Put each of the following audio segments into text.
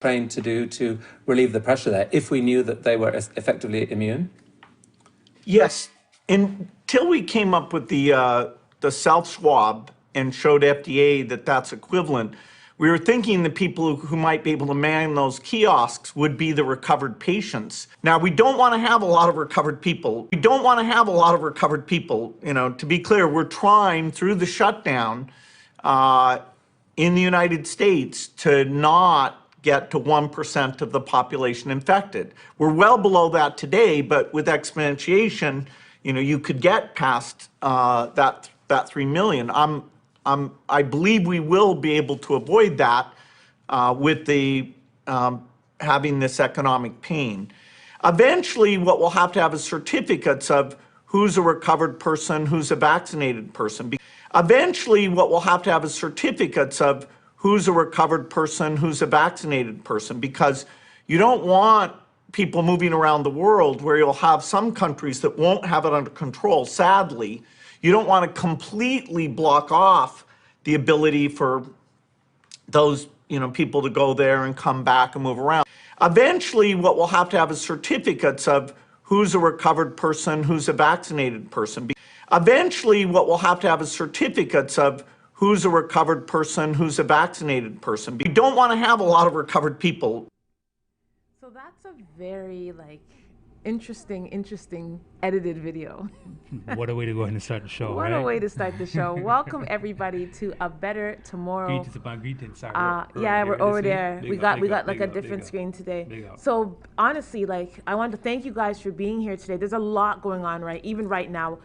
trained to do to relieve the pressure there if we knew that they were effectively immune? Yes, until we came up with the self-swab and showed FDA that that's equivalent, we were thinking the people who might be able to man those kiosks would be the recovered patients. Now, we don't want to have a lot of recovered people. We don't want to have a lot of recovered people. You know, to be clear, we're trying through the shutdown in the United States to not get to 1% of the population infected. We're well below that today, but with exponentiation, you know, you could get past that 3 million. I believe we will be able to avoid that with the having this economic pain. Eventually, what we'll have to have is certificates of who's a recovered person, who's a vaccinated person. Eventually, what we'll have to have is certificates of who's a recovered person, who's a vaccinated person, because you don't want people moving around the world where you'll have some countries that won't have it under control. Sadly, you don't want to completely block off the ability for those, you know, people to go there and come back and move around. Eventually, what we'll have to have is certificates of who's a recovered person, who's a vaccinated person. Eventually, what we'll have to have is certificates of who's a recovered person, who's a vaccinated person. We don't want to have a lot of recovered people. So that's a very interesting edited video. What a way to go ahead and start the show, What right? a way to start the show. Welcome everybody to A Better Tomorrow. Greetings upon greetings. Sorry, yeah, we're over there. We got like a big different up. screen today. Big up. So honestly, like, I want to thank you guys for being here today. There's a lot going on, right? Even right now.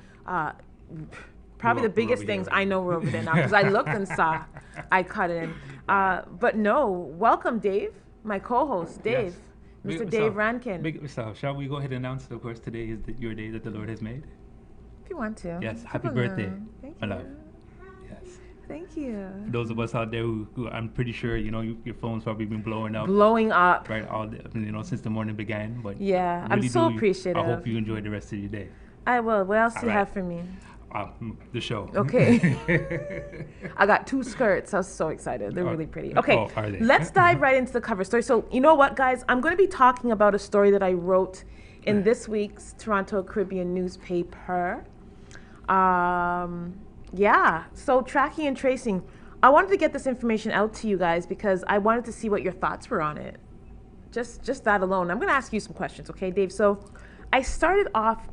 Probably the biggest things, I know we're over there now, because I looked and saw I cut in. But no, welcome, Dave, my co-host, Dave. Yes. Mr. Dave Rankin. Big yourself. Shall we go ahead and announce that, of course, today is your day that the Lord has made? If you want to. Yes, happy People birthday, know. Thank my you. love. Yes. Thank you. For those of us out there who I'm pretty sure, you know, your phone's probably been blowing up. Blowing up. Right, since the morning began. But yeah, really I'm so appreciative. I hope you enjoy the rest of your day. I will. What else do you have for me? The show. Okay. I got 2 skirts. I was so excited. They're really pretty. Okay, are they? Let's dive right into the cover story. So, you know what, guys? I'm going to be talking about a story that I wrote in this week's Toronto Caribbean newspaper. Yeah, so tracking and tracing. I wanted to get this information out to you guys because I wanted to see what your thoughts were on it. Just that alone. I'm going to ask you some questions, okay, Dave? So I started off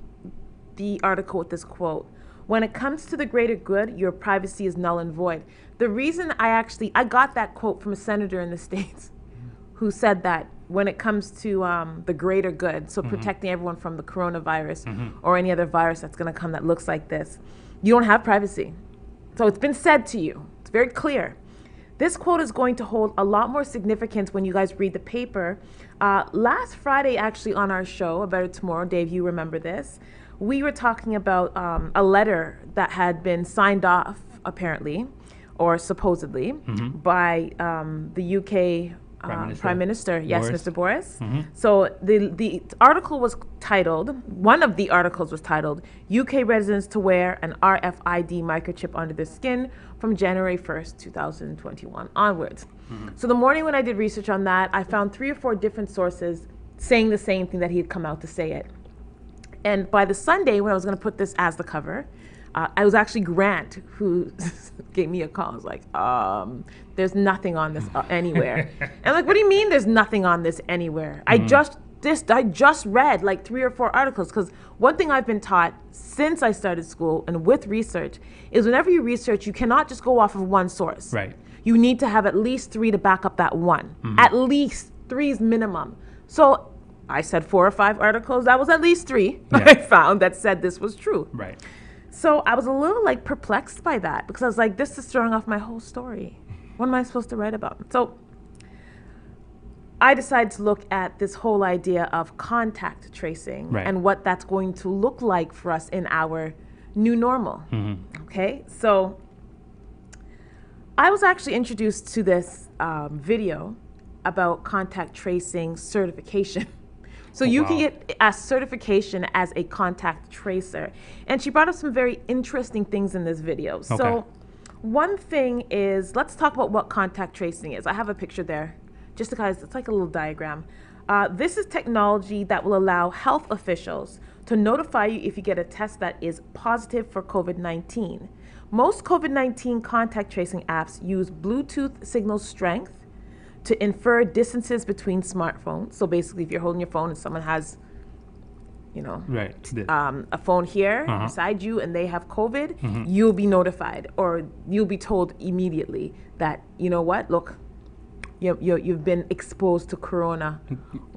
the article with this quote. When it comes to the greater good, your privacy is null and void. The reason I got that quote from a senator in the States who said that when it comes to the greater good, so protecting everyone from the coronavirus or any other virus that's going to come that looks like this, you don't have privacy. So it's been said to you. It's very clear. This quote is going to hold a lot more significance when you guys read the paper. Last Friday, actually, on our show, A Better Tomorrow, Dave, you remember this, we were talking about a letter that had been signed off, apparently, or supposedly, by the UK Prime Minister, yes, Mr. Boris. So the article was titled, one of the articles was titled, UK residents to wear an RFID microchip under their skin from January 1st, 2021 onwards. So the morning when I did research on that, I found 3 or 4 different sources saying the same thing that he had come out to say it. And by the Sunday, when I was going to put this as the cover, I was actually Grant who gave me a call. I was like, there's nothing on this anywhere. And I'm like, what do you mean there's nothing on this anywhere? I just read like 3 or 4 articles, because one thing I've been taught since I started school and with research is whenever you research, you cannot just go off of one source. Right. You need to have at least 3 to back up that one. At least 3 is minimum. So I said 4 or 5 articles. That was at least 3 I found that said this was true. Right. So I was a little perplexed by that, because I was like, this is throwing off my whole story. What am I supposed to write about? So I decided to look at this whole idea of contact tracing and what that's going to look like for us in our new normal. Okay, so I was actually introduced to this video about contact tracing certification. So you can get a certification as a contact tracer. And she brought up some very interesting things in this video. So one thing is, let's talk about what contact tracing is. I have a picture there. just guys, it's like a little diagram. This is technology that will allow health officials to notify you if you get a test that is positive for COVID-19. Most COVID-19 contact tracing apps use Bluetooth signal strength to infer distances between smartphones. So basically, if you're holding your phone and someone has, Right. a phone here beside you and they have COVID, you'll be notified, or you'll be told immediately that, you know what, look, you've been exposed to corona.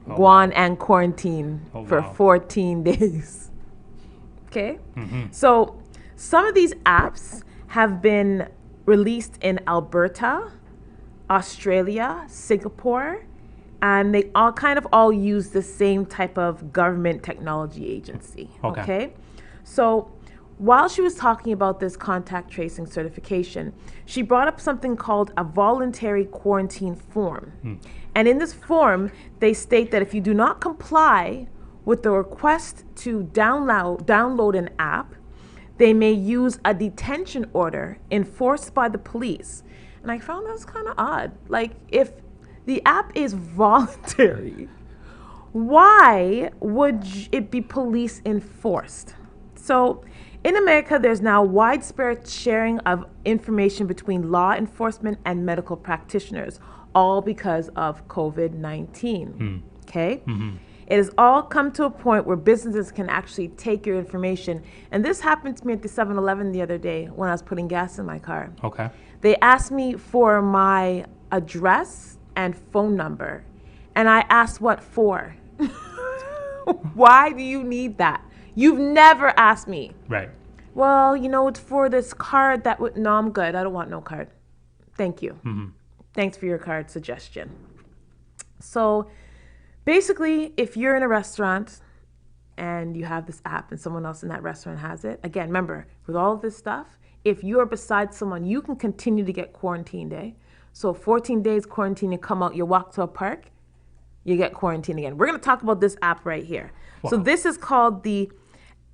Go on and quarantine for 14 days. Okay? So some of these apps have been released in Alberta, Australia, Singapore, and they all use the same type of government technology agency. Okay? So while she was talking about this contact tracing certification, she brought up something called a voluntary quarantine form. And in this form, they state that if you do not comply with the request to download an app, they may use a detention order enforced by the police. And I found that was kind of odd. Like, if the app is voluntary, why would it be police enforced? So in America, there's now widespread sharing of information between law enforcement and medical practitioners, all because of COVID-19. Okay? It has all come to a point where businesses can actually take your information. And this happened to me at the 7-Eleven the other day when I was putting gas in my car. Okay. They asked me for my address and phone number. And I asked what for. Why do you need that? You've never asked me. Right. Well, it's for this card that would, no, I'm good. I don't want no card. Thank you. Thanks for your card suggestion. So basically, if you're in a restaurant and you have this app and someone else in that restaurant has it, again, remember, with all of this stuff, if you're beside someone, you can continue to get quarantined, eh? So 14 days quarantine, you come out, you walk to a park, you get quarantined again. We're going to talk about this app right here. Wow. So this is called the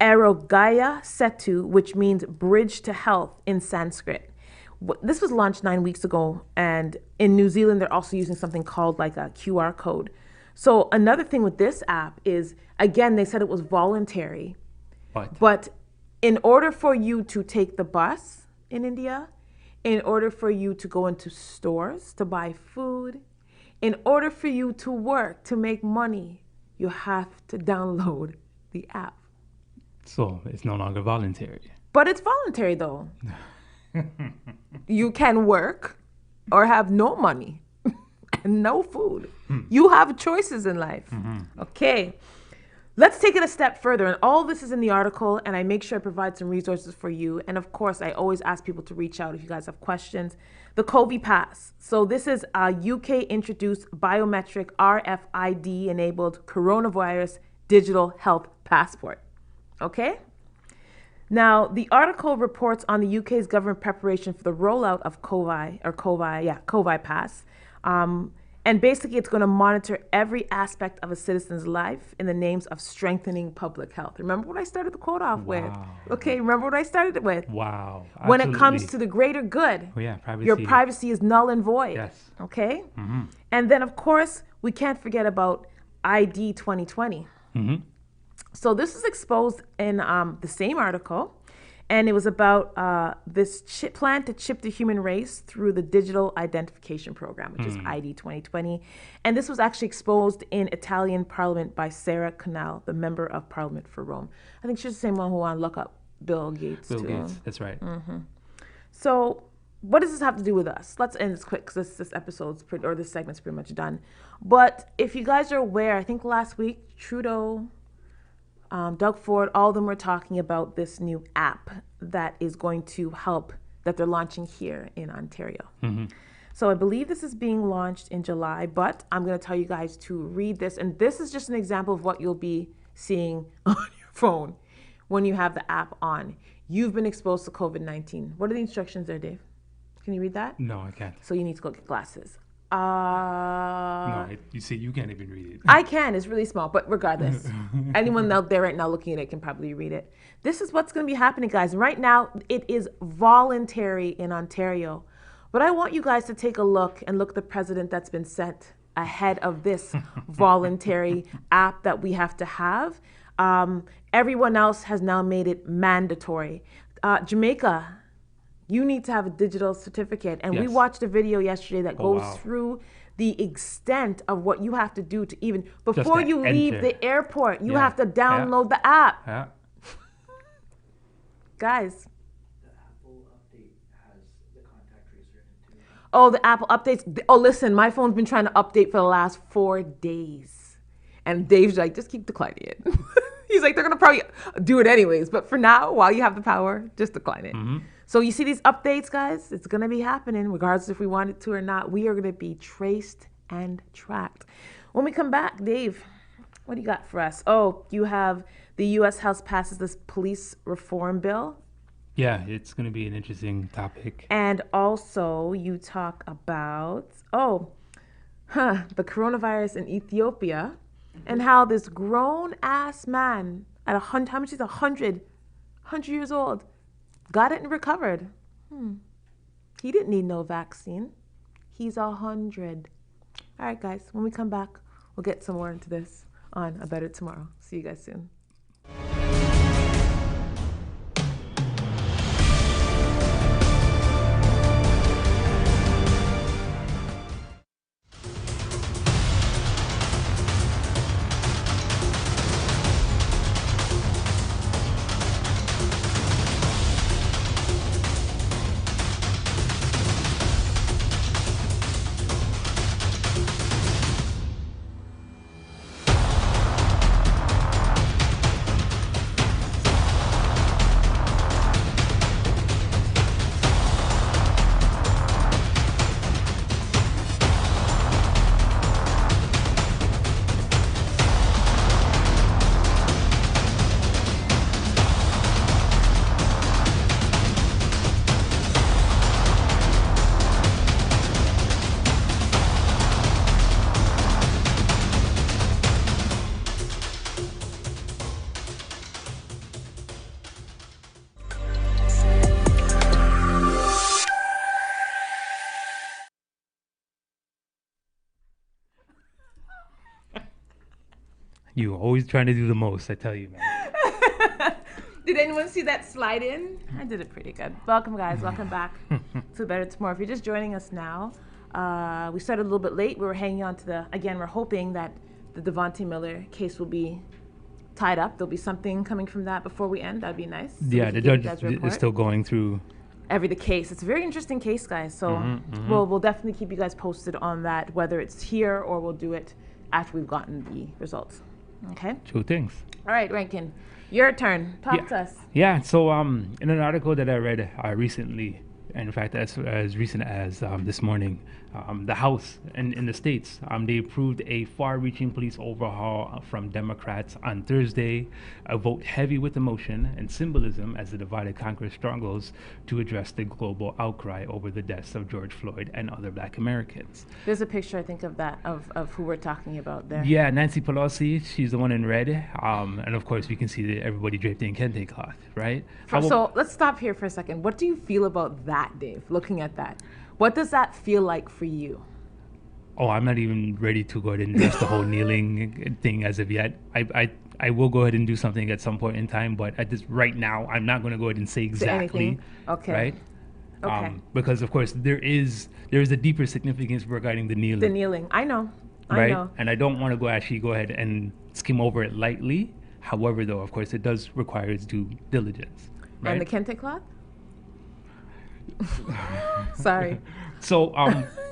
Arogaya Setu, which means bridge to health in Sanskrit. This was launched 9 weeks ago, and in New Zealand, they're also using something called like a QR code. So another thing with this app is, again, they said it was voluntary. What? But in order for you to take the bus in India, in order for you to go into stores to buy food, in order for you to work, to make money, you have to download the app. So it's no longer voluntary. But it's voluntary though. You can work or have no money and no food. You have choices in life. Okay. Let's take it a step further. And all this is in the article, and I make sure I provide some resources for you. And of course, I always ask people to reach out if you guys have questions. The COVID Pass. So this is a UK-introduced biometric RFID-enabled coronavirus digital health passport. Okay? Now, the article reports on the UK's government preparation for the rollout of COVID Pass. And basically, it's going to monitor every aspect of a citizen's life in the names of strengthening public health. Remember what I started the quote off with? Okay, remember what I started it with? Wow. When it comes to the greater good, privacy. Your privacy is null and void. Yes. Okay? And then, of course, we can't forget about ID 2020. So this is exposed in the same article. And it was about this plan to chip the human race through the digital identification program, which is ID 2020. And this was actually exposed in Italian Parliament by Sarah Canal, the Member of Parliament for Rome. I think she's the same one who wanted to look up Bill Gates. Bill Gates, that's right. So what does this have to do with us? Let's end this quick because this episode's this segment's pretty much done. But if you guys are aware, I think last week, Trudeau, Doug Ford, all of them were talking about this new app that is going to help, that they're launching here in Ontario. So I believe this is being launched in July, but I'm going to tell you guys to read this. And this is just an example of what you'll be seeing on your phone when you have the app on. You've been exposed to COVID-19. What are the instructions there, Dave? Can you read that? No, I can't. So you need to go get glasses. No, you see, you can't even read it. I can. It's really small, but regardless, anyone out there right now looking at it can probably read it. This is what's going to be happening, guys. Right now, it is voluntary in Ontario. But I want you guys to take a look and look at the president that's been set ahead of this voluntary app that we have to have. Everyone else has now made it mandatory. Jamaica, you need to have a digital certificate. And we Yes. watched a video yesterday that goes wow. through the extent of what you have to do to even, before to you leave enter. the airport, you Yeah. have to Yeah. download the app. Yeah. Guys. The Apple update has the contact tracer in it too. Oh, the Apple updates. Oh, listen, my phone's been trying to update for the last 4 days. And Dave's like, just keep declining it. He's like, they're going to probably do it anyways. But for now, while you have the power, just decline it. So you see these updates, guys? It's going to be happening, regardless if we want it to or not. We are going to be traced and tracked. When we come back, Dave, what do you got for us? Oh, you have the U.S. House passes this police reform bill. Yeah, it's going to be an interesting topic. And also you talk about, the coronavirus in Ethiopia and how this grown-ass man at 100, how much is 100 years old, got it and recovered. He didn't need no vaccine. He's 100. All right, guys, when we come back, we'll get some more into this on A Better Tomorrow. See you guys soon. You always trying to do the most, I tell you, man. Did anyone see that slide in? I did it pretty good. Welcome, guys. Welcome back to Better Tomorrow. If you're just joining us now, we started a little bit late. We were hanging on to we're hoping that the Dafonte Miller case will be tied up. There'll be something coming from that before we end. That'd be nice. So Yeah, we the can give you judge guys a is report. still going through. The case. It's a very interesting case, guys. So we'll definitely keep you guys posted on that, whether it's here or we'll do it after we've gotten the results. Okay? Two things. All right, Rankin, your turn. Talk to us. Yeah, so in an article that I read recently, and in fact as recent as this morning, the House in the States, they approved a far-reaching police overhaul from Democrats on Thursday, a vote heavy with emotion and symbolism as the divided Congress struggles to address the global outcry over the deaths of George Floyd and other Black Americans. There's a picture, I think, of that, of who we're talking about there. Yeah, Nancy Pelosi, she's the one in red, and of course we can see everybody draped in kente cloth, right? So let's stop here for a second. What do you feel about that, Dave, looking at that? What does that feel like for you? Oh, I'm not even ready to go ahead and address the whole kneeling thing as of yet. I will go ahead and do something at some point in time, but at this right now, I'm not going to go ahead and say exactly. Anything? Okay. Right? Okay. Because of course there is a deeper significance regarding the kneeling. The kneeling. I know. Right? I know. And I don't want to go ahead and skim over it lightly. However, though, of course, it does require its due diligence. Right? And the kente cloth? Sorry. So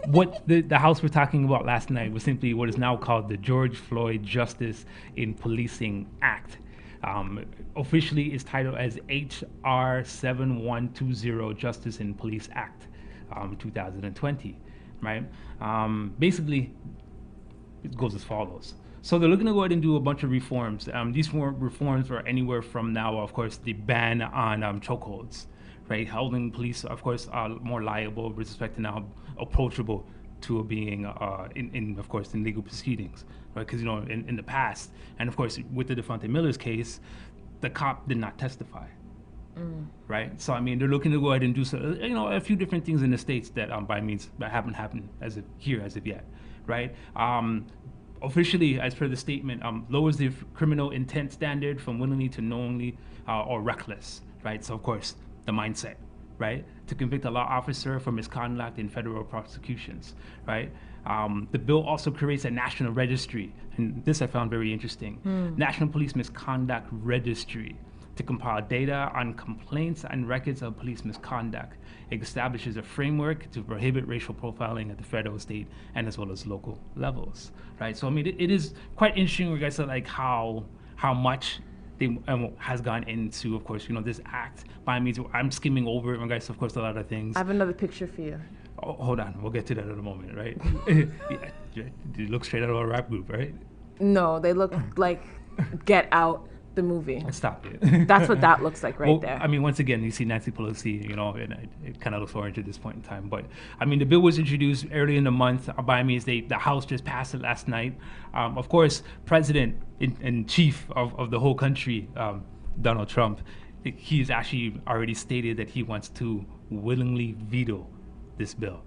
what the House was talking about last night was simply what is now called the George Floyd Justice in Policing Act. Officially it's titled as H.R. 7120 Justice in Police Act 2020, right? Basically, it goes as follows. So they're looking to go ahead and do a bunch of reforms. These reforms are anywhere from now, of course, the ban on chokeholds, right? Holding police, of course, more liable with respect to now approachable to being of course, in legal proceedings, right? Because, in the past, and of course, with the Dafonte Miller's case, the cop did not testify, right? So I mean, they're looking to go ahead and do a few different things in the states that by means that haven't happened as of yet, right? Officially, as per the statement, lowers the criminal intent standard from willingly to knowingly or reckless, right? So of course, the mindset, right? To convict a law officer for misconduct in federal prosecutions, right? The bill also creates a national registry, and this I found very interesting. National Police Misconduct Registry to compile data on complaints and records of police misconduct. It establishes a framework to prohibit racial profiling at the federal, state, and as well as local levels, right? So I mean, it is quite interesting in regards to like how much has gone into, of course, this act. By means, I'm skimming over it in regards to, of course, a lot of things. I have another picture for you. Oh, hold on, we'll get to that in a moment, right? You look straight out of a rap group, right? No, they look like Get Out, the movie. Stop it. That's what that looks like right there. I mean, once again, you see Nancy Pelosi, and it kind of looks orange at this point in time. But I mean, the bill was introduced early in the month. By means, the House just passed it last night. Of course, President and Chief of the whole country, Donald Trump, he's actually already stated that he wants to willingly veto this bill.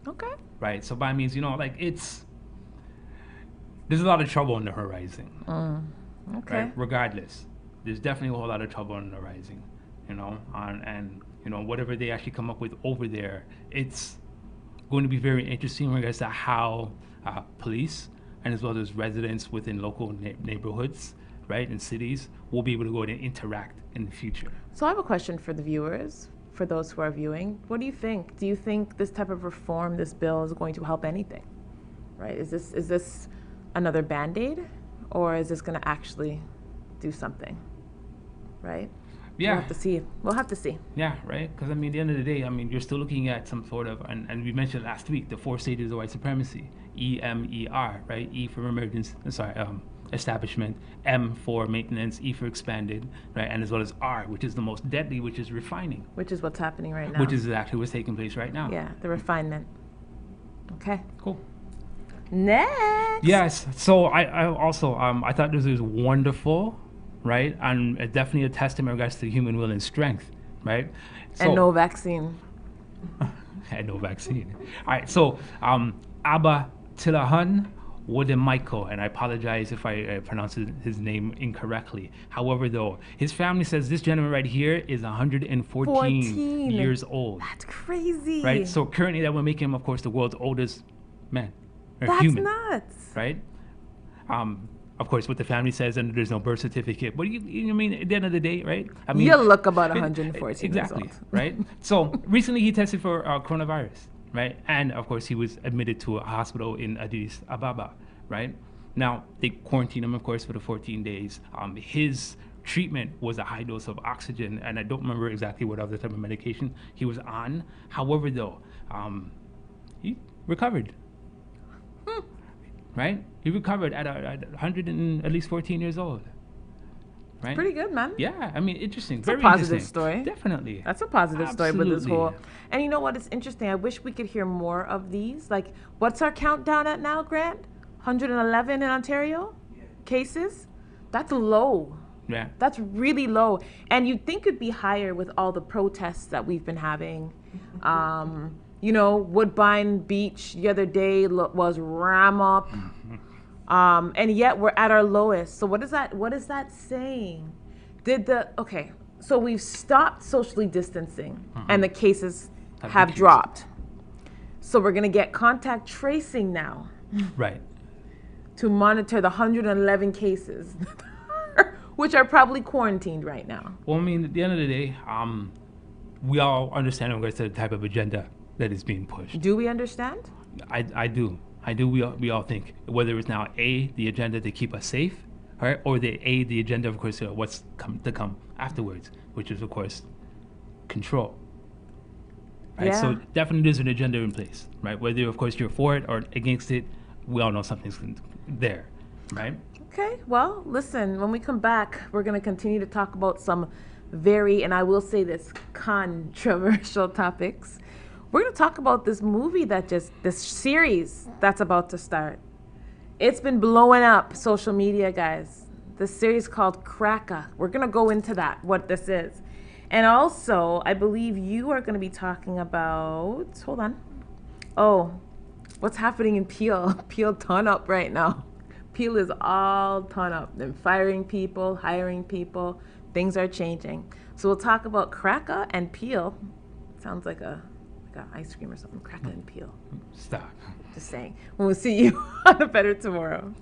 Okay. Right. So by means, there's a lot of trouble on the horizon. Okay. Right? Regardless, there's definitely a whole lot of trouble on the horizon, and whatever they actually come up with over there, it's going to be very interesting in regards to how police and as well as residents within local neighborhoods, right, and cities will be able to go ahead and interact in the future. So I have a question for the viewers, for those who are viewing. What do you think? Do you think this type of reform, this bill, is going to help anything? Right? Is this another Band-Aid? Or is this going to actually do something, right? Yeah. We'll have to see. Yeah, right? Because, I mean, at the end of the day, I mean, you're still looking at some sort of, and we mentioned last week, the 4 stages of white supremacy. EMER, right? E for establishment, M for maintenance, E for expanded, right? And as well as R, which is the most deadly, which is refining. Which is what's happening right now. Which is actually what's taking place right now. Yeah, the refinement. Okay. Cool. Next. Yes. So I also I thought this was wonderful, right? And definitely a testament in regards to human will and strength, right? So, and no vaccine. And no vaccine. All right. So Abba Tilahan Wodemichael, and I apologize if I pronounce his name incorrectly. However, though, his family says this gentleman right here is 114 years old. That's crazy. Right. So currently, that would make him, of course, the world's oldest man. That's human, nuts. right? Of course, what the family says, and there's no birth certificate. But you mean at the end of the day, right? I mean, you look about 114 exactly, years old. Right? So recently, he tested for coronavirus, right? And of course, he was admitted to a hospital in Addis Ababa, right? Now they quarantined him, of course, for the 14 days. His treatment was a high dose of oxygen, and I don't remember exactly what other type of medication he was on. However, though, he recovered. Right? He recovered at 100 and at least 14 years old. Right? Pretty good, man. Yeah, I mean, interesting. It's very a positive interesting. story. Definitely. That's a positive story with this Absolutely. whole. And you know what? It's interesting. I wish we could hear more of these. Like, what's our countdown at now, Grant? 111 in Ontario? Cases? That's low. Yeah. That's really low. And you'd think it'd be higher with all the protests that we've been having. Woodbine Beach the other day was ram up. And yet we're at our lowest. So what is that saying? So we've stopped socially distancing and the cases have dropped. So we're going to get contact tracing now. Right. To monitor the 111 cases, which are probably quarantined right now. Well, I mean, at the end of the day, we all understand in regards to the type of agenda that is being pushed. Do we understand? I do. We all think whether it's now the agenda to keep us safe, right, or the agenda, of course, what's to come afterwards, which is, of course, control. Right. Yeah. So definitely there's an agenda in place, right? Whether, of course, you're for it or against it, we all know something's there, right? Okay. Well, listen. When we come back, we're going to continue to talk about some very, and I will say this, controversial topics. We're going to talk about this movie this series that's about to start. It's been blowing up social media, guys. This series called Cracka. We're going to go into that, what this is. And also, I believe you are going to be talking about, hold on. Oh, what's happening in Peel? Peel ton up right now. Peel is all ton up. They're firing people, hiring people. Things are changing. So we'll talk about Cracka and Peel. Sounds like a ice cream or something. Cracka and Peel. Stop. Just saying. We'll see you on a Better Tomorrow.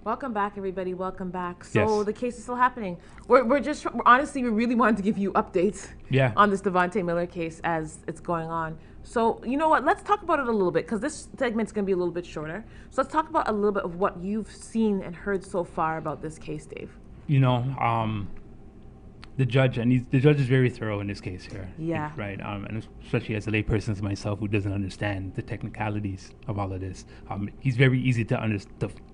Welcome back, everybody. Welcome back. So Yes. the case is still happening. Honestly, we really wanted to give you updates Yeah. on this Dafonte Miller case as it's going on. So you know what? Let's talk about it a little bit because this segment's going to be a little bit shorter. So let's talk about a little bit of what you've seen and heard so far about this case, Dave. You know, the judge, the judge is very thorough in this case here. Yeah. Right. And especially as a layperson as myself who doesn't understand the technicalities of all of this, he's very easy to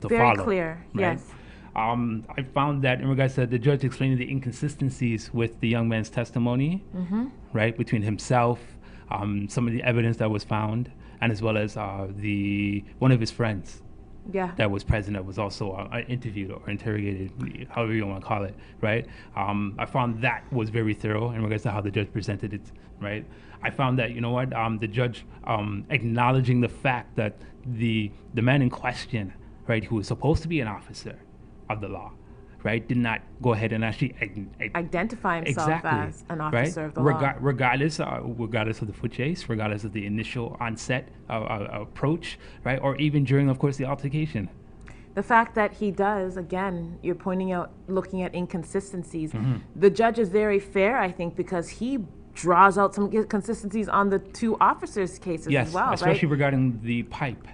Very follow. clear. Right? Yes. I found that in regards to the judge explaining the inconsistencies with the young man's testimony, right, between himself, some of the evidence that was found, and as well as one of his friends Yeah. that was present that was also interviewed or interrogated, however you want to call it, right? I found that was very thorough in regards to how the judge presented it, right? I found that, you know what, the judge acknowledging the fact that the man in question, right, who was supposed to be an officer of the law, right, did not go ahead and actually Identify himself exactly, as an officer of the law. regardless of the foot chase, regardless of the initial onset approach, right, or even during, of course, the altercation. The fact that he does, again, you're pointing out, looking at inconsistencies. The judge is very fair, I think, because he draws out some consistencies on the two officers' cases Yes, as well, especially right? regarding the pipe.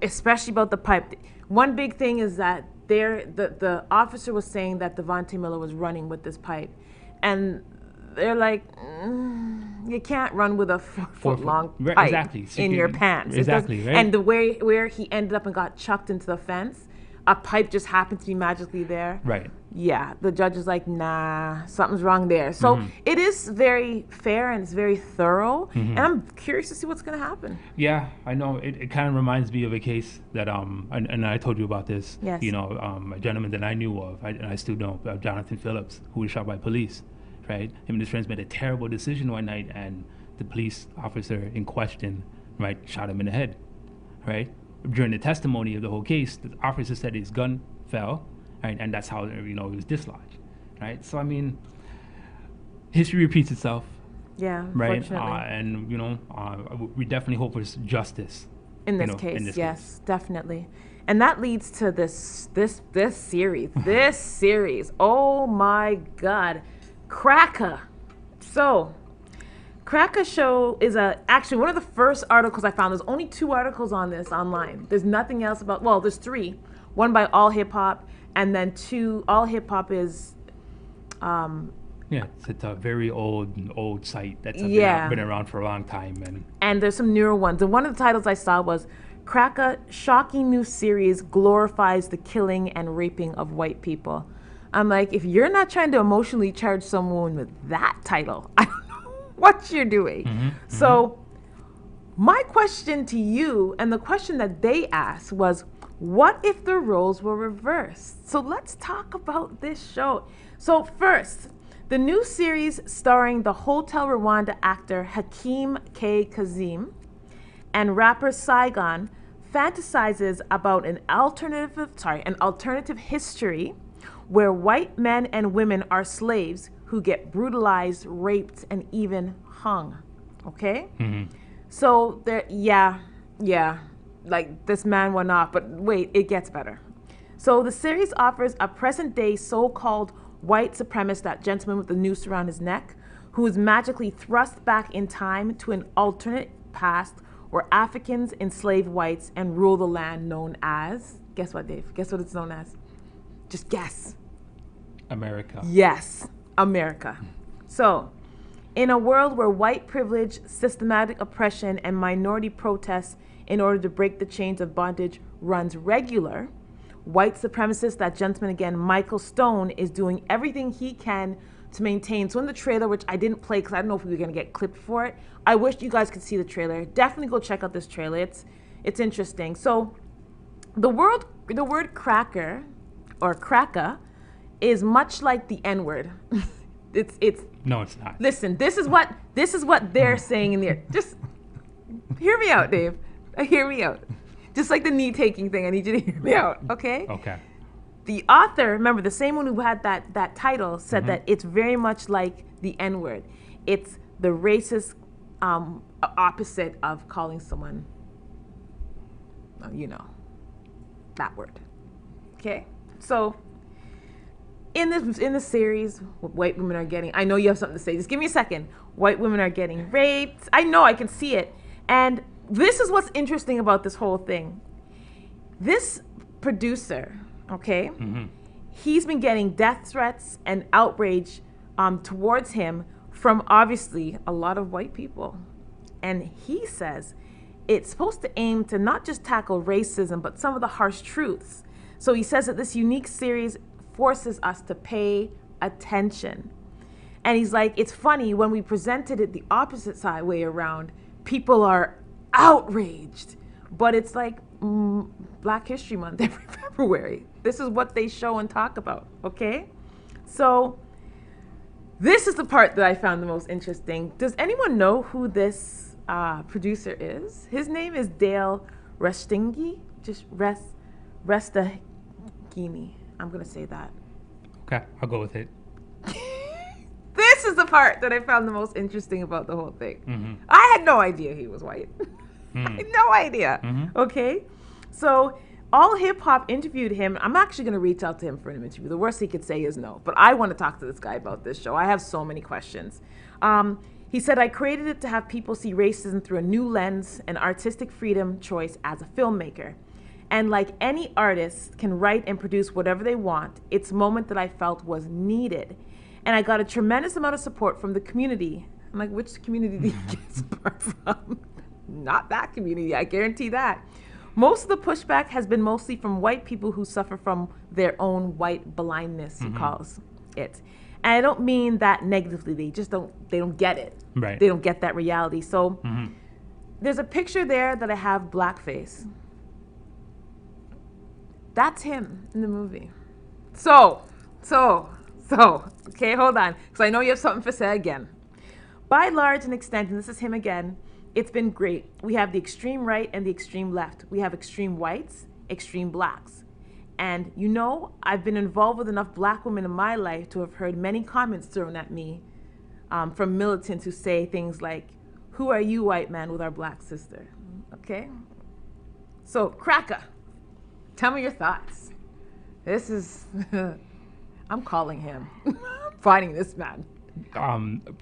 Especially about the pipe. One big thing is that the officer was saying that Dafonte Miller was running with this pipe, and they're like, you can't run with a foot-long Right, pipe exactly. So in you- your pants. It exactly, does- right. And the way where he ended up and got chucked into the fence, a pipe just happened to be magically there. Right. Yeah, the judge is like, nah, something's wrong there. So it is very fair and it's very thorough, and I'm curious to see what's going to happen. Yeah, I know. It kind of reminds me of a case that and I told you about this. Yes. You know, a gentleman that I knew of, and I still know, Jonathan Phillips, who was shot by police. Right. Him and his friends made a terrible decision one night, and the police officer in question, right, shot him in the head. Right. During the testimony of the whole case, the officer said his gun fell, right, and that's how, you know, it was dislodged. Right. So I mean, history repeats itself. Yeah, Right. unfortunately. And you know, we definitely hope for justice. In you this know, case, in this yes, definitely. And that leads to this series. This series. Oh my God. Cracka. So, Cracka show is actually one of the first articles I found. There's only 2 articles on this online. There's nothing else about, well, there's 3. One by All Hip Hop, and then 2, All Hip Hop is, Yeah, it's a very old site that's Yeah. been around for a long time, and there's some newer ones. And one of the titles I saw was Cracka shocking new series glorifies the killing and raping of white people. I'm like, if you're not trying to emotionally charge someone with that title, I don't know what you're doing. So my question to you, and the question that they asked was, What if the roles were reversed? So let's talk about this show. So first, the new series starring the Hotel Rwanda actor Hakeem K. Kazim and rapper Saigon fantasizes about an alternative history where white men and women are slaves who get brutalized, raped, and even hung. Okay? So there, yeah, like this man went off, but wait, it gets better. So the series offers a present-day so-called white supremacist, that gentleman with the noose around his neck, who is magically thrust back in time to an alternate past where Africans enslave whites and rule the land known as, guess what, Dave? Guess what it's known as? Just guess. America. Yes, America. So, in a world where white privilege, systematic oppression, and minority protests in order to break the chains of bondage runs regular, white supremacist, that gentleman again, Michael Stone, is doing everything he can to maintain. So in the trailer, which I didn't play because I don't know if we were going to get clipped for it, I wish you guys could see the trailer. Definitely go check out this trailer. It's interesting. So the word cracker or cracka is much like the N-word. it's No, it's not. Listen, this is what they're saying in there. Just hear me out, Dave. Hear me out. Just like the knee taking thing, I need you to hear me out, okay? Okay. The author, remember, the same one who had that title, said that it's very much like the N-word. It's the racist opposite of calling someone, that word. Okay? So, in the series, what white women are getting, I know you have something to say. Just give me a second. White women are getting raped. I know, I can see it. And this is what's interesting about this whole thing. This producer, okay, he's been getting death threats and outrage towards him from obviously a lot of white people. And he says it's supposed to aim to not just tackle racism, but some of the harsh truths. So he says that this unique series forces us to pay attention. And he's like, it's funny, when we presented it the opposite side way around, people are outraged. But it's like Black History Month every February. This is what they show and talk about, okay? So this is the part that I found the most interesting. Does anyone know who this producer is? His name is Dale Restingi, just Restagini. I'm gonna say that. Okay, I'll go with it. This is the part that I found the most interesting about the whole thing. I had no idea he was white. I had no idea. Okay? So All Hip Hop interviewed him. I'm actually going to reach out to him for an interview. The worst he could say is no. But I want to talk to this guy about this show. I have so many questions. He said, I created it to have people see racism through a new lens and artistic freedom choice as a filmmaker. And like any artist can write and produce whatever they want, it's a moment that I felt was needed. And I got a tremendous amount of support from the community. I'm like, which community do you get support from? Not that community, I guarantee that. Most of the pushback has been mostly from white people who suffer from their own white blindness, he calls it. And I don't mean that negatively, they don't get it. Right. They don't get that reality. So there's a picture there that I have blackface. That's him in the movie. So, okay, hold on, because I know you have something to say again. By large and extent, and this is him again, it's been great. We have the extreme right and the extreme left. We have extreme whites, extreme blacks. And I've been involved with enough black women in my life to have heard many comments thrown at me from militants who say things like, who are you, white man, with our black sister? Okay? So, Cracka, tell me your thoughts. This is, I'm calling him, finding this man.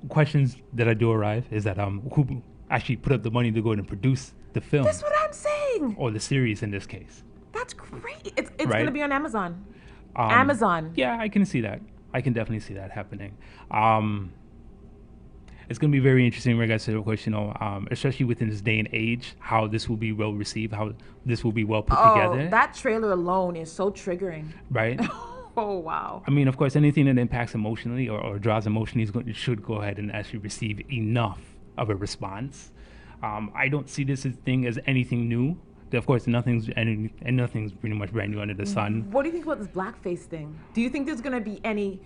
Questions that I do arrive is that who actually put up the money to go and produce the film? That's what I'm saying. Or the series in this case. That's great. It's Right? going to be on Amazon. Amazon. Yeah, I can see that. I can definitely see that happening. It's going to be very interesting in regards to the question, especially within this day and age, how this will be well received, how this will be well put together. That trailer alone is so triggering. Right? Oh, wow. I mean, of course, anything that impacts emotionally or draws emotionally should go ahead and actually receive enough of a response. I don't see this thing as anything new. of course, nothing's pretty much brand new under the sun. What do you think about this blackface thing? Do you think there's gonna be any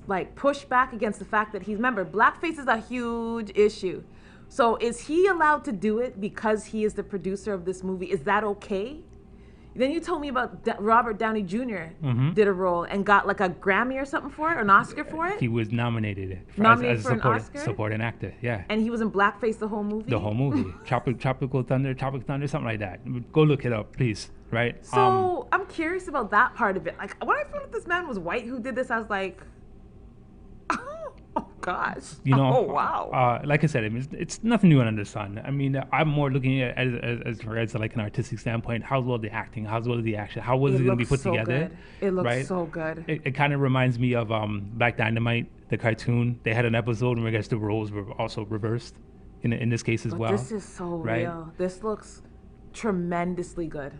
like pushback against the fact that remember, blackface is a huge issue. So is he allowed to do it because he is the producer of this movie? Is that okay? Then you told me about Robert Downey Jr. Did a role and got like a Grammy or something for it, or an Oscar for it. He was nominated Nominated as for an a Oscar? supporting actor. Yeah. And he was in blackface the whole movie. The whole movie, Tropical Thunder, something like that. Go look it up, please. Right. So I'm curious about that part of it. Like when I found out this man was white who did this, I was like, oh gosh. Oh wow. Like I said, I mean, it's nothing new under the sun. I mean, I'm more looking at as far as like an artistic standpoint. How well the acting, how well the action, how well is it going to be put so together? Good. It looks right? so good. It kind of reminds me of Black Dynamite, the cartoon. They had an episode where I guess the roles were also reversed in this case as But well. this is so right? real. This looks tremendously good.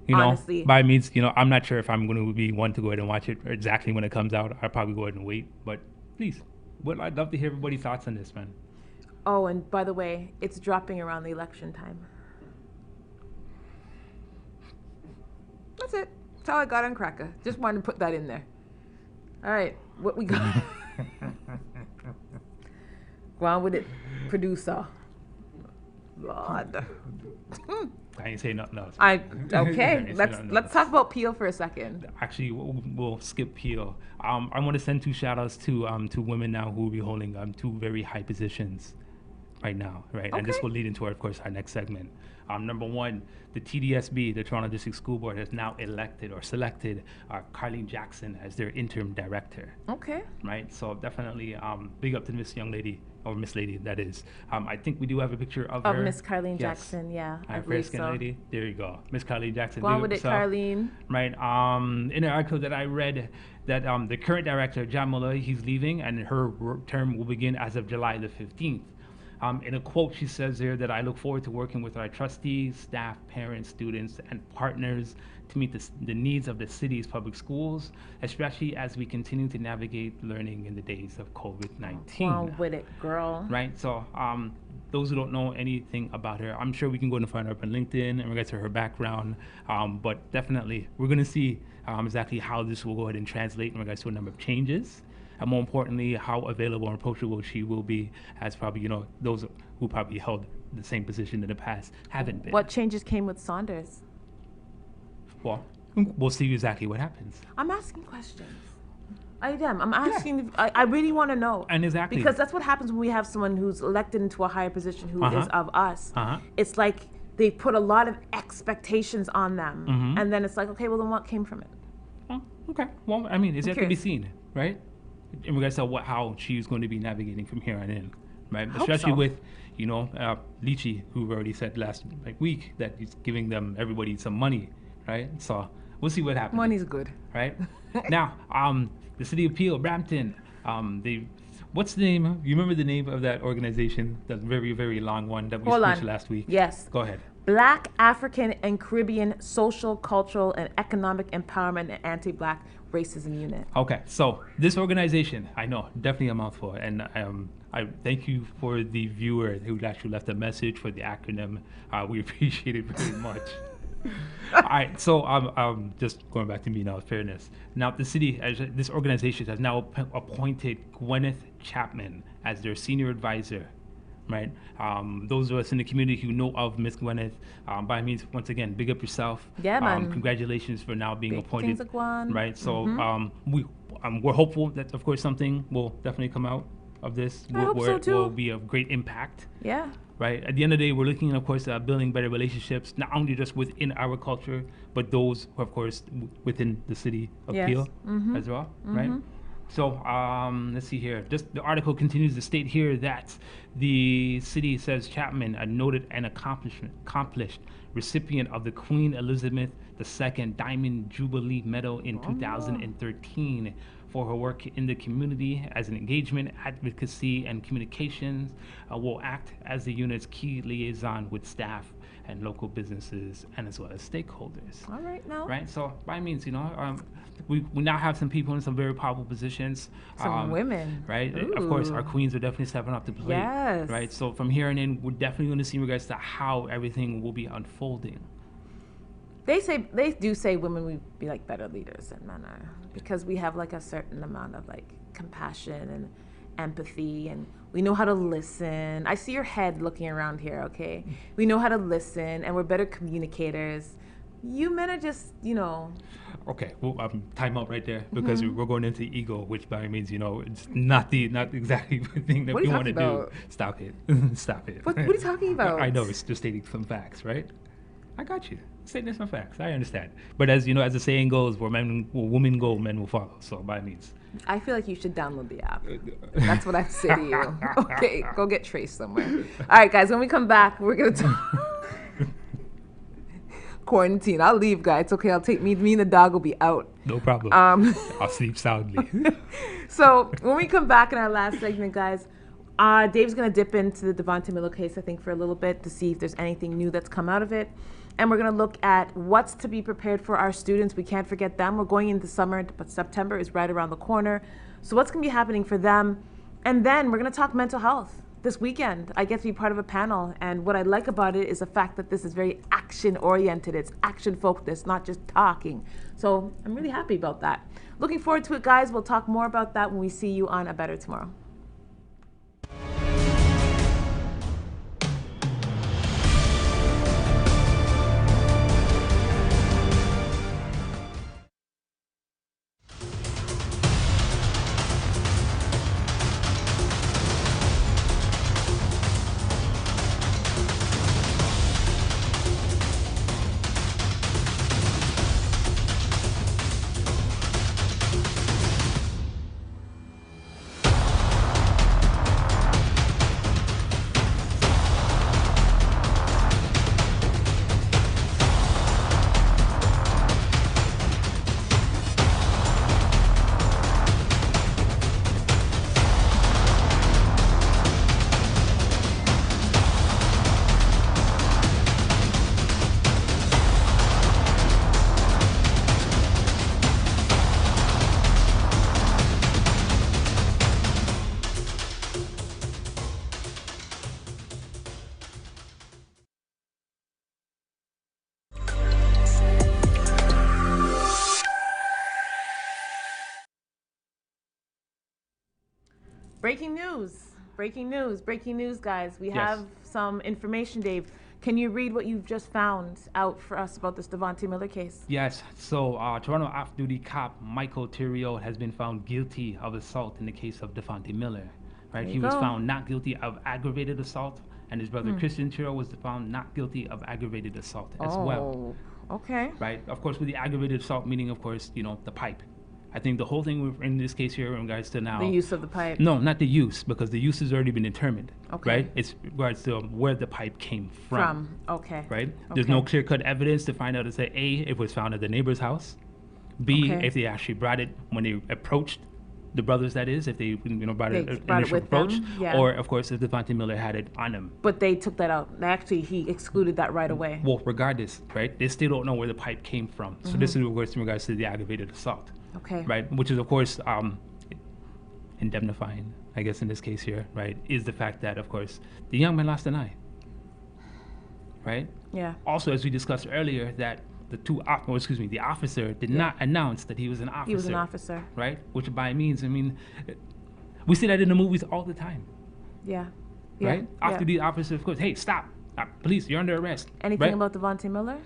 You know, honestly. by means, I'm not sure if I'm going to be one to go ahead and watch it exactly when it comes out. I'll probably go ahead and wait. But please, I'd love to hear everybody's thoughts on this, man. Oh, and by the way, it's dropping around the election time. That's it. That's all I got on Cracka. Just wanted to put that in there. All right, what we got? Go on with it, producer. Lord. I ain't say nothing else. Okay. Let's talk about Peel for a second. Actually, we'll skip Peel. I want to send 2 shout-outs to women now who will be holding 2 very high positions right now, right? And this Okay. will lead into, of course, our next segment. Number 1, the TDSB, the Toronto District School Board, has now selected Carlene Jackson as their interim director. Okay. Right, so definitely big up to this young lady, or Miss Lady, that is. I think we do have a picture of her. Of Miss Carlene Yes. Jackson, yeah, I Our believe fair-skinned so. lady. There you go, Miss Carlene Jackson. Go on big with up it, yourself. Carlene. Right. In an article that I read, that the current director, John Muller, he's leaving, and her term will begin as of July the 15th. In a quote, she says there that I look forward to working with our trustees, staff, parents, students, and partners to meet the needs of the city's public schools, especially as we continue to navigate learning in the days of COVID-19. Go on with it, girl. Right, so those who don't know anything about her, I'm sure we can go and find her up on LinkedIn and we'll get to her background, but definitely we're going to see exactly how this will go ahead and translate in regards to a number of changes, and more importantly, how available and approachable she will be, as probably, those who probably held the same position in the past haven't been. What changes came with Saunders? Well, we'll see exactly what happens. I'm asking questions. I am. I'm asking. I really want to know. And exactly. Because that's what happens when we have someone who's elected into a higher position who is of us. It's like they put a lot of expectations on them. And then it's like, okay, well, then what came from it? Oh, okay. Well, I mean, it's yet to be curious. seen, right? In regards to how she's going to be navigating from here on in, right? Hope Especially so. with, Lychee, who already said last week that he's giving everybody some money, right? So we'll see what happens. Money's good. Right? Now, the City of Peel, Brampton, what's the name? You remember the name of that organization? That very, very long one that we Hold speeched on. last week? Yes. Go ahead. Black, African, and Caribbean Social, Cultural, and Economic Empowerment and Anti-Black Racism Unit. Okay, so this organization, I know, definitely a mouthful, and I thank you for the viewer who actually left a message for the acronym. We appreciate it very much. All right, so just going back to me now, fairness. Now, the city, this organization has now appointed Gwyneth Chapman as their senior advisor. Right, those of us in the community who know of Miss Gwyneth, by means, once again, big up yourself. Yeah, man. Congratulations for now being Big appointed. things are going. Right, so we're hopeful that, of course, something will definitely come out of this I hope where so, it too. will be of great impact. Yeah. Right, at the end of the day, we're looking, of course, at building better relationships, not only just within our culture, but those, of course, within the city of Yes. Peel as well. Right. So let's see here. Just the article continues to state here that the city says Chapman, a noted and accomplished recipient of the Queen Elizabeth II Diamond Jubilee Medal in 2013 for her work in the community as an engagement, advocacy, and communications, will act as the unit's key liaison with staff and local businesses and as well as stakeholders. All right, now. Right, so by means, we now have some people in some very powerful positions. Some women. Right, of course, our Ooh. queens are definitely stepping up to the plate. Yes. Right, so from here on in, we're definitely going to see in regards to how everything will be unfolding. They do say women would be like better leaders than men are because we have like a certain amount of like compassion and empathy, and we know how to listen. I see your head looking around here, okay? We know how to listen, and we're better communicators. You men are just, Okay, well, time out right there because we're going into ego, which by means, it's not exactly the thing that What are we you want to talking do. about? Stop it. Stop it. What are you talking about? I know, it's just stating some facts, right? I got you. Stating some facts. I understand. But as as the saying goes, where women go, men will follow. So by means. I feel like you should download the app. That's what I say to you. Okay, go get Trace somewhere. All right, guys, when we come back, we're going to talk. Quarantine. I'll leave, guys. It's okay. I'll take me and the dog will be out. No problem. I'll sleep soundly. So when we come back in our last segment, guys, Dave's going to dip into the Dafonte Miller case, I think, for a little bit to see if there's anything new that's come out of it. And we're going to look at what's to be prepared for our students. We can't forget them. We're going into summer, but September is right around the corner. So what's going to be happening for them? And then we're going to talk mental health. This weekend, I get to be part of a panel. And what I like about it is the fact that this is very action-oriented. It's action-focused, not just talking. So I'm really happy about that. Looking forward to it, guys. We'll talk more about that when we see you on A Better Tomorrow. Breaking news, guys. We have some information, Dave. Can you read what you've just found out for us about this Dafonte Miller case? Yes. So Toronto off-duty cop Michael Theriault has been found guilty of assault in the case of Dafonte Miller. Right? He was found not guilty of aggravated assault, and his brother Christian Theriault was found not guilty of aggravated assault as well. Okay. Right? Of course, with the aggravated assault, meaning, of course, the pipe. I think the whole thing in this case here in regards to now... The use of the pipe. No, not the use, because the use has already been determined. Okay. Right? It's regards to where the pipe came from. Okay. Right? There's no clear-cut evidence to find out to say, A, if it was found at the neighbor's house, B, if they actually brought it when they approached the brothers, that is, if they brought it initial approach, or, of course, if Dafonte Miller had it on him. But they took that out. Actually, he excluded that right away. Well, regardless, right, they still don't know where the pipe came from. So this is in regards to the aggravated assault. Okay. Right, which is, of course, indemnifying, I guess, in this case here, right, is the fact that, of course, the young man lost an eye. Right? Yeah. Also, as we discussed earlier, that the officer did not announce that he was an officer. He was an officer. Right? Which by means, we see that in the movies all the time. Yeah. Right? After the officer, of course, hey, stop. Police, you're under arrest. Anything about Dafonte Miller?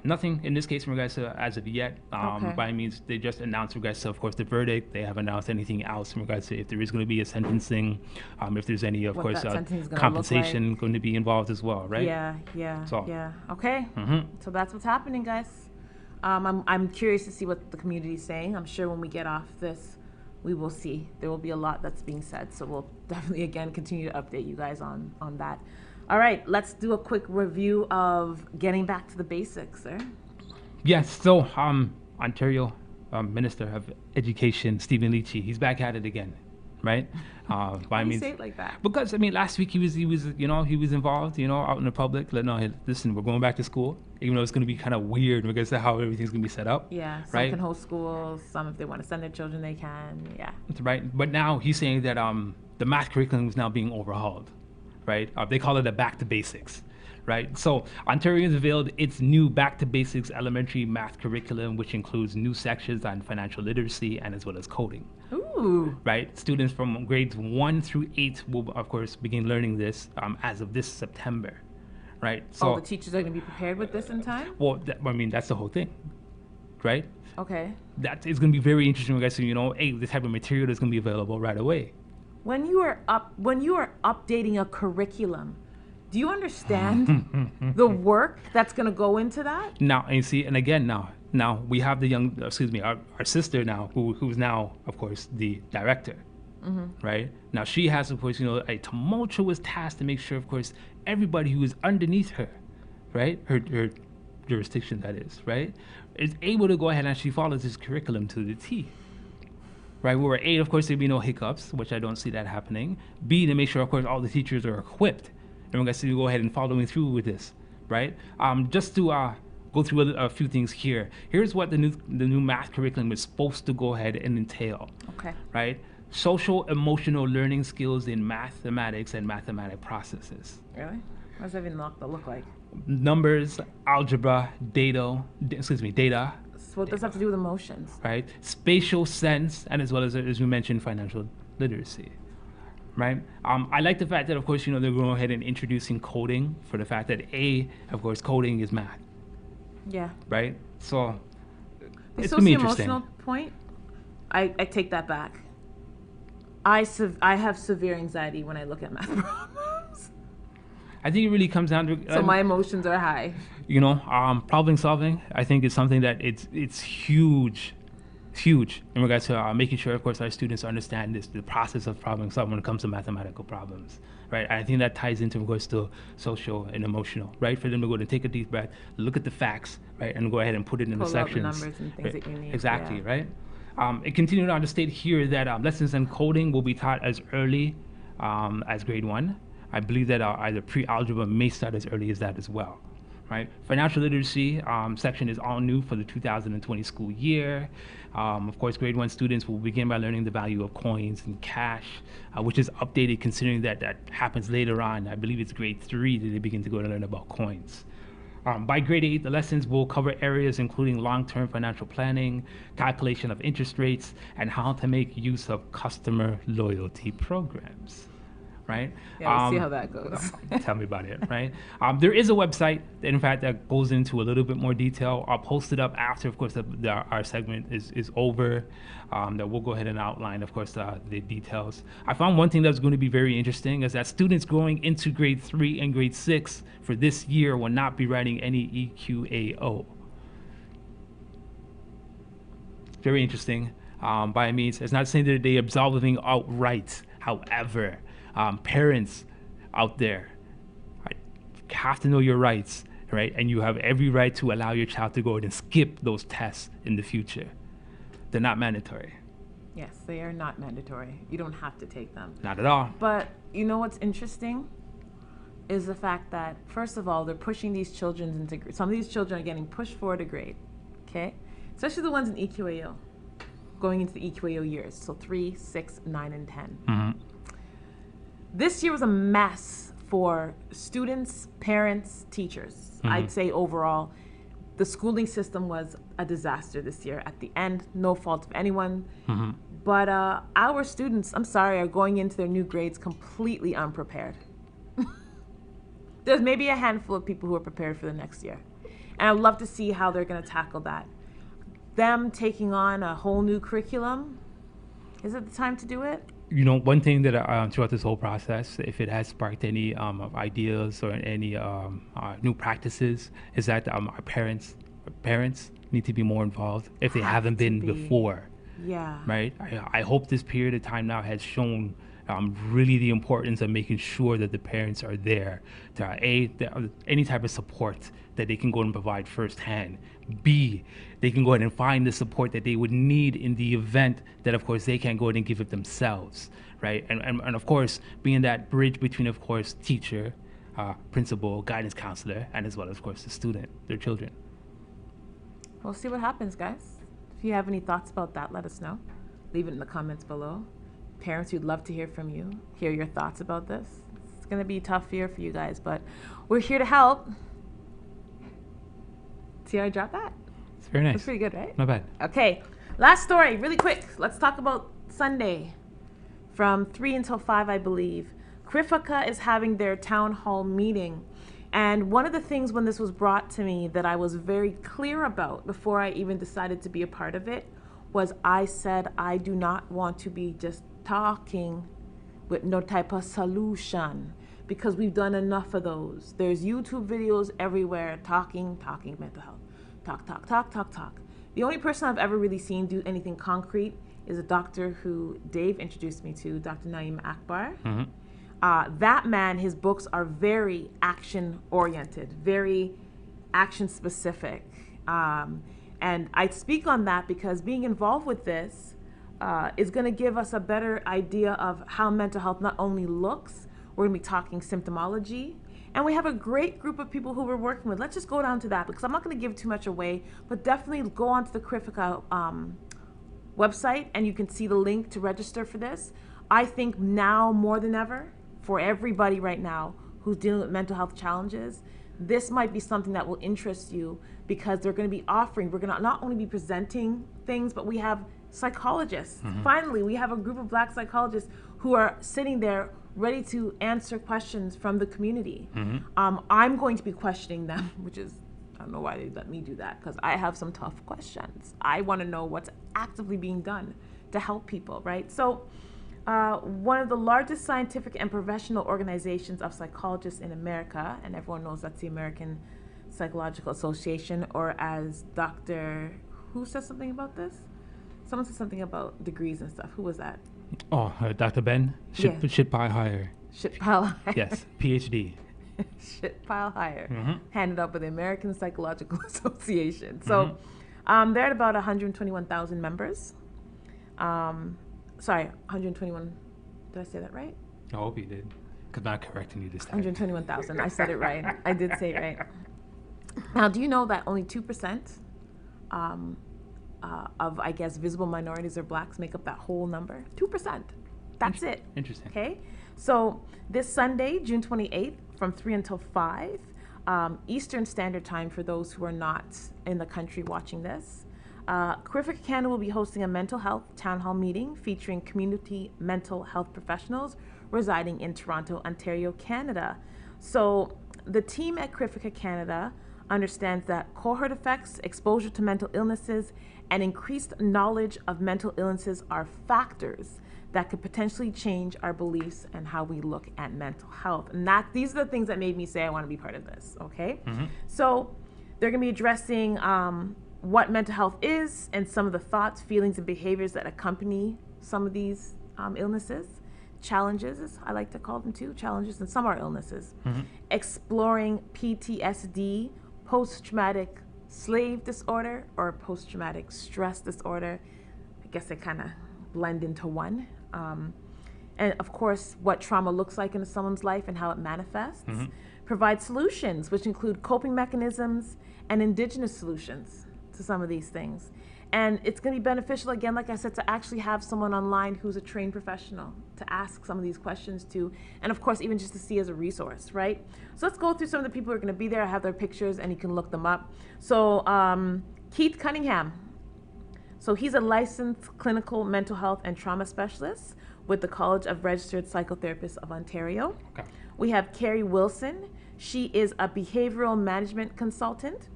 Nothing in this case in regards to as of yet. By means, they just announced in regards to, of course, the verdict. They haven't announced anything else in regards to if there is going to be a sentencing, if there's any, of course, compensation going to be involved as well, right? Yeah. Okay. So that's what's happening, guys. I'm curious to see what the community is saying. I'm sure when we get off this, we will see. There will be a lot that's being said. So we'll definitely, again, continue to update you guys on that. All right, let's do a quick review of getting back to the basics, sir. Yes, so Ontario Minister of Education, Stephen Leachy, he's back at it again. right? By Why do you means, say it like that? because I mean, last week he was involved, out in the public. Like, no, hey, listen, we're going back to school, even though it's going to be kind of weird because of how everything's going to be set up. Yeah, some right? can host schools. Some, if they want to send their children, they can. Yeah. That's right. But now he's saying that the math curriculum is now being overhauled, right? They call it a back to basics, right? So Ontario has unveiled its new back to basics elementary math curriculum, which includes new sections on financial literacy and as well as coding. Ooh. Right? Students from grades 1 through 8 will, of course, begin learning this as of this September, right? So, The teachers are going to be prepared with this in time? well, that's the whole thing, right? Okay. That is going to be very interesting, you guys. So, hey, this type of material is going to be available right away. When you are updating a curriculum, do you understand the work that's going to go into that? Now, and you see, and again, now we have our sister now, who's now, of course, the director, right? Now she has, of course, a tumultuous task to make sure, of course, everybody who is underneath her, right, her jurisdiction, that is, right, is able to go ahead and she follows this curriculum to the T. Right, where A, of course, there'd be no hiccups, which I don't see that happening. B, to make sure, of course, all the teachers are equipped. And we're going to go ahead and following through with this, right? Just to go through a few things here. Here's what the new math curriculum is supposed to go ahead and entail. Okay. Right? Social emotional learning skills in mathematics and mathematic processes. Really? What does that even look like? Numbers, algebra, data. So what does that have to do with emotions? Right? Spatial sense, and as well as we mentioned, financial literacy. Right? I like the fact that, of course, they're going ahead and introducing coding for the fact that of course, coding is math. Yeah. Right? So The it's going to be interesting. socio-emotional point, I take that back. I have severe anxiety when I look at math problems. I think it really comes down to So my emotions are high. problem solving. I think is something that it's huge in regards to making sure, of course, our students understand the process of problem solving when it comes to mathematical problems, right? And I think that ties into, of course, to social and emotional, right? For them to go and take a deep breath, look at the facts, right, and go ahead and put it in the Pull out the sections. numbers and things right? that you need, Exactly, yeah. right? It continued on to state here that lessons in coding will be taught as early as grade 1. I believe that either pre-algebra may start as early as that as well. Right? Financial literacy section is all new for the 2020 school year. Of course, grade 1 students will begin by learning the value of coins and cash, which is updated considering that happens later on. I believe it's grade 3 that they begin to go to learn about coins. By grade 8, the lessons will cover areas including long-term financial planning, calculation of interest rates, and how to make use of customer loyalty programs. Right? Yeah, we'll see how that goes. Tell me about it, right? There is a website that, in fact, that goes into a little bit more detail. I'll post it up after, of course, our segment is over. That we'll go ahead and outline, of course, the details. I found one thing that's going to be very interesting is that students going into grade 3 and grade 6 for this year will not be writing any EQAO. Very interesting. By means, it's not saying that they're absolving outright. However, parents out there have to know your rights, right? And you have every right to allow your child to go ahead and skip those tests in the future. They're not mandatory. Yes, they are not mandatory. You don't have to take them. Not at all. But you know what's interesting is the fact that, first of all, they're pushing these children into, some of these children are getting pushed forward a grade, okay? Especially the ones in EQAO, going into the EQAO years, so 3, 6, 9, and 10. Mm-hmm. This year was a mess for students, parents, teachers. Mm-hmm. I'd say overall, the schooling system was a disaster this year. At the end, no fault of anyone. Mm-hmm. But our students, I'm sorry, are going into their new grades completely unprepared. There's maybe a handful of people who are prepared for the next year. And I'd love to see how they're going to tackle that. Them taking on a whole new curriculum, is it the time to do it? One thing that throughout this whole process, if it has sparked any ideas or any new practices, is that our parents need to be more involved if they haven't been before. Yeah. Right? I hope this period of time now has shown really the importance of making sure that the parents are there to any type of support that they can go and provide firsthand. B, they can go ahead and find the support that they would need in the event that, of course, they can't go ahead and give it themselves, right? And of course, being that bridge between, of course, teacher, principal, guidance counselor, and as well, of course, the student, their children. We'll see what happens, guys. If you have any thoughts about that, let us know. Leave it in the comments below. Parents, we'd love to hear from you, hear your thoughts about this. It's going to be a tough year for you guys, but we're here to help. See how I dropped that? It's very nice. That's pretty good, right? Not bad. Okay, last story, really quick. Let's talk about Sunday from 3 until 5, I believe. Cracka is having their town hall meeting. And one of the things when this was brought to me that I was very clear about before I even decided to be a part of it was I said I do not want to be just talking with no type of solution, because we've done enough of those. There's YouTube videos everywhere talking mental health. Talk. The only person I've ever really seen do anything concrete is a doctor who Dave introduced me to, Dr. Naeem Akbar. That man, his books are very action-oriented, very action-specific. And I speak on that because being involved with this is going to give us a better idea of how mental health not only looks, we're going to be talking symptomology, and we have a great group of people who we're working with. Let's just go down to that because I'm not going to give too much away, but definitely go onto the Cracka website and you can see the link to register for this. I think now more than ever, for everybody right now who's dealing with mental health challenges, this might be something that will interest you because they're going to be offering, we're going to not only be presenting things, but we have psychologists. Finally, we have a group of Black psychologists who are sitting there ready to answer questions from the community. I'm going to be questioning them, which is, I don't know why they let me do that, because I have some tough questions. I want to know what's actively being done to help people, right? So one of the largest scientific and professional organizations of psychologists in America, and everyone knows that's the American Psychological Association, or as Dr. Who says something about this? Someone said something about degrees and stuff. Who was that? Oh, Dr. Ben? Shit pile higher. Shit pile higher. Yes, PhD. Shit pile higher. Handed up by the American Psychological Association. So they're at about 121,000 members. Sorry, 121. Did I say that right? I hope you did, because I'm not correcting you this time. 121,000. I said it right. I did say it right. Now, do you know that only 2% of, I guess, visible minorities or Blacks make up that whole number? 2%. That's it. Interesting. Okay? So this Sunday, June 28th, from 3 until 5, Eastern Standard Time for those who are not in the country watching this, Cracka Canada will be hosting a mental health town hall meeting featuring community mental health professionals residing in Toronto, Ontario, Canada. So the team at Cracka Canada understands that cohort effects, exposure to mental illnesses, and increased knowledge of mental illnesses are factors that could potentially change our beliefs and how we look at mental health. And these are the things that made me say I want to be part of this, okay? So they're going to be addressing what mental health is and some of the thoughts, feelings, and behaviors that accompany some of these illnesses. Challenges, I like to call them too, challenges, and some are illnesses. Exploring PTSD, post-traumatic slave disorder, or post-traumatic stress disorder. I guess they kind of blend into one. And of course, what trauma looks like in someone's life and how it manifests. Provide solutions, which include coping mechanisms and indigenous solutions to some of these things. And it's going to be beneficial, again, like I said, to actually have someone online who's a trained professional to ask some of these questions to, and of course, even just to see as a resource, right? So let's go through some of the people who are going to be there. I have their pictures, and you can look them up. So Keith Cunningham. So he's a licensed clinical mental health and trauma specialist with the College of Registered Psychotherapists of Ontario. Okay. We have Carrie Wilson. She is a behavioral management consultant.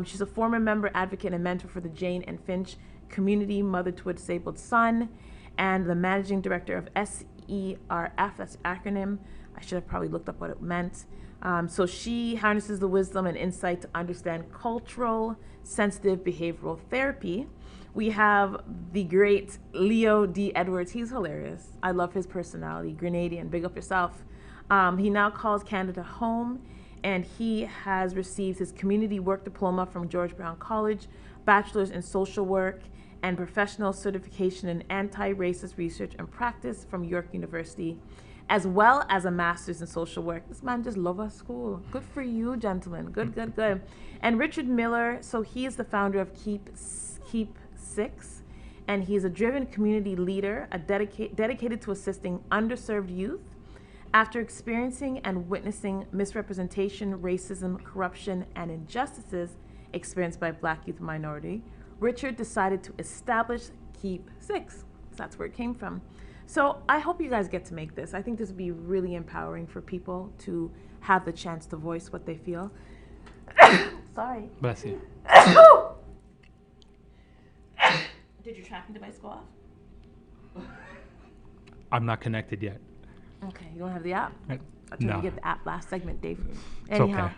She's a former member, advocate, and mentor for the Jane and Finch Community Mother to a Disabled Son, and the managing director of SERF, that's the acronym. I should have probably looked up what it meant. So she harnesses the wisdom and insight to understand cultural, sensitive behavioral therapy. We have the great Leo D. Edwards. He's hilarious. I love his personality. Grenadian, big up yourself. He now calls Canada home, and he has received his community work diploma from George Brown College, bachelor's in social work, and professional certification in anti-racist research and practice from York University, as well as a master's in social work. This man just loves our school. Good for you, gentlemen. Good, good, good. And Richard Miller, so he is the founder of Keep Six, and he's a driven community leader, dedicated to assisting underserved youth. After experiencing and witnessing misrepresentation, racism, corruption, and injustices experienced by Black youth and minority, Richard decided to establish Keep Six. That's where it came from. So I hope you guys get to make this. I think this would be really empowering for people to have the chance to voice what they feel. Sorry. Bless you. Did your tracking device go off? I'm not connected yet. Okay, you don't have the app? I told No. you to get the app last segment, Dave. It's Anyhow,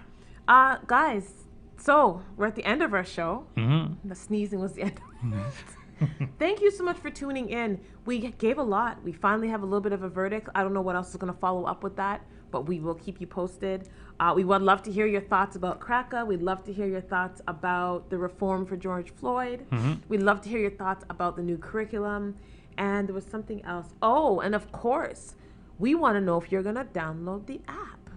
okay. Guys, so we're at the end of our show. Mm-hmm. The sneezing was the end of it. Thank you so much for tuning in. We gave a lot. We finally have a little bit of a verdict. I don't know what else is going to follow up with that, but we will keep you posted. We would love to hear your thoughts about Cracka. We'd love to hear your thoughts about the reform for George Floyd. Mm-hmm. We'd love to hear your thoughts about the new curriculum. And there was something else. Oh, and of course, we want to know if you're going to download the app.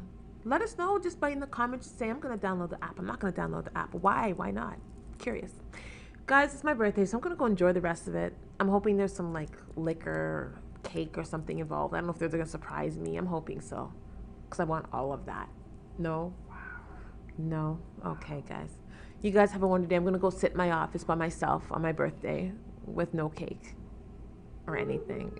Let us know just by in the comments. Say, I'm going to download the app. I'm not going to download the app. Why? Why not? Curious. Guys, it's my birthday, so I'm going to go enjoy the rest of it. I'm hoping there's some, like, liquor, cake, or something involved. I don't know if they're going to surprise me. I'm hoping so, because I want all of that. No? No? Okay, guys. You guys have a wonderful day. I'm going to go sit in my office by myself on my birthday with no cake or anything.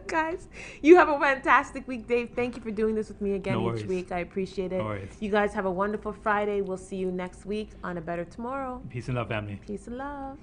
Guys, you have a fantastic week. Dave, thank you for doing this with me again No each worries. week. I appreciate it. No worries. You guys have a wonderful Friday. We'll see you next week on A Better Tomorrow. Peace and love, family. Peace and love.